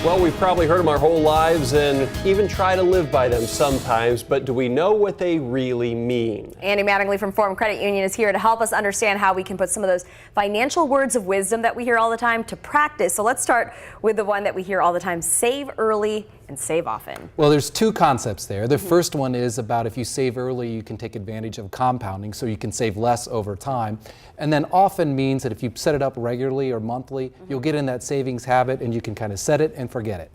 Well, we've probably heard them our whole lives and even try to live by them sometimes, but do we know what they really mean? Andy Mattingly from Forum Credit Union is here to help us understand how we can put some of those financial words of wisdom that we hear all the time to practice. So let's start with the one that we hear all the time: save early and save often. Well, there's two concepts there. The first one is about if you save early, you can take advantage of compounding, so you can save less over time. And then often means that if you set it up regularly or monthly, you'll get in that savings habit and you can kind of set it and forget it.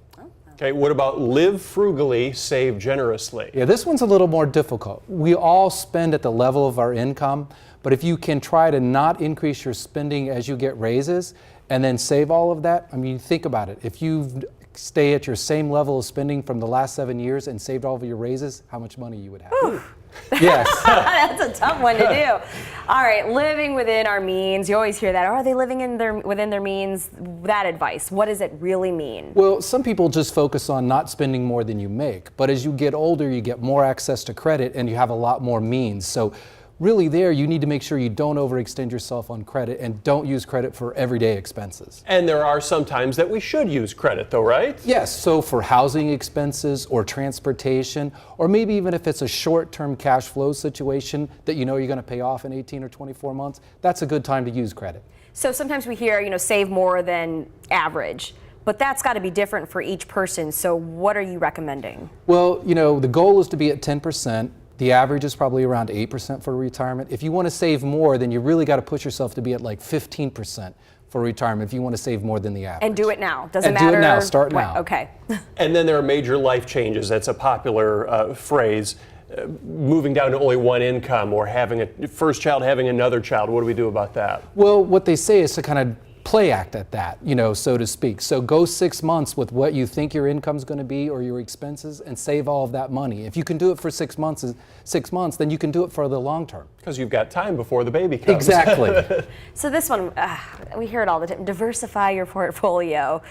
Okay, what about live frugally, save generously? Yeah, this one's a little more difficult. We all spend at the level of our income, but if you can try to not increase your spending as you get raises and then save all of that, I mean, think about it. If you stay at your same level of spending from the last 7 years and saved all of your raises, how much money you would have. Yes. That's a tough one to do. All right, living within our means. You always hear that. Are they living within their means? That advice, what does it really mean? Well, some people just focus on not spending more than you make, but as you get older, you get more access to credit and you have a lot more means. So really there, you need to make sure you don't overextend yourself on credit and don't use credit for everyday expenses. And there are some times that we should use credit though, right? Yes, so for housing expenses or transportation, or maybe even if it's a short-term cash flow situation that you know you're going to pay off in 18 or 24 months, that's a good time to use credit. So sometimes we hear, save more than average, but that's got to be different for each person. So what are you recommending? Well, the goal is to be at 10%. The average is probably around 8% for retirement. If you want to save more, then you really got to push yourself to be at like 15% for retirement if you want to save more than the average. And do it now. Doesn't and matter. Do it now. Start now. Okay. And then there are major life changes. That's a popular phrase. Moving down to only one income or having a first child, having another child. What do we do about that? Well, what they say is to kind of play act at that, so to speak. So go 6 months with what you think your income's going to be or your expenses and save all of that money. If you can do it for 6 months, then you can do it for the long term. Because you've got time before the baby comes. Exactly. So this one, we hear it all the time. Diversify your portfolio.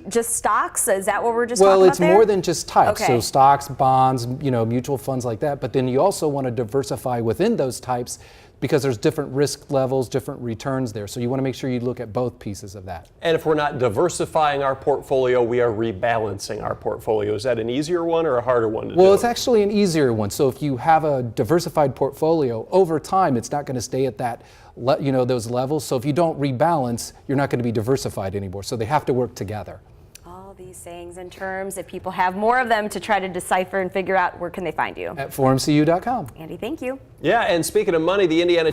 Just stocks? Is that what we're just talking about? Well, it's more than just types. Okay. So stocks, bonds, mutual funds like that. But then you also want to diversify within those types because there's different risk levels, different returns there. So you want to make sure you look at both pieces of that. And if we're not diversifying our portfolio, we are rebalancing our portfolio. Is that an easier one or a harder one to do? Well, it's actually an easier one. So if you have a diversified portfolio, over time, it's not going to stay at that, those levels. So if you don't rebalance, you're not going to be diversified anymore. So they have to work together. All these sayings and terms, if people have more of them to try to decipher and figure out, where can they find you? At forumcu.com. Andy, thank you. Yeah, and speaking of money, the Indiana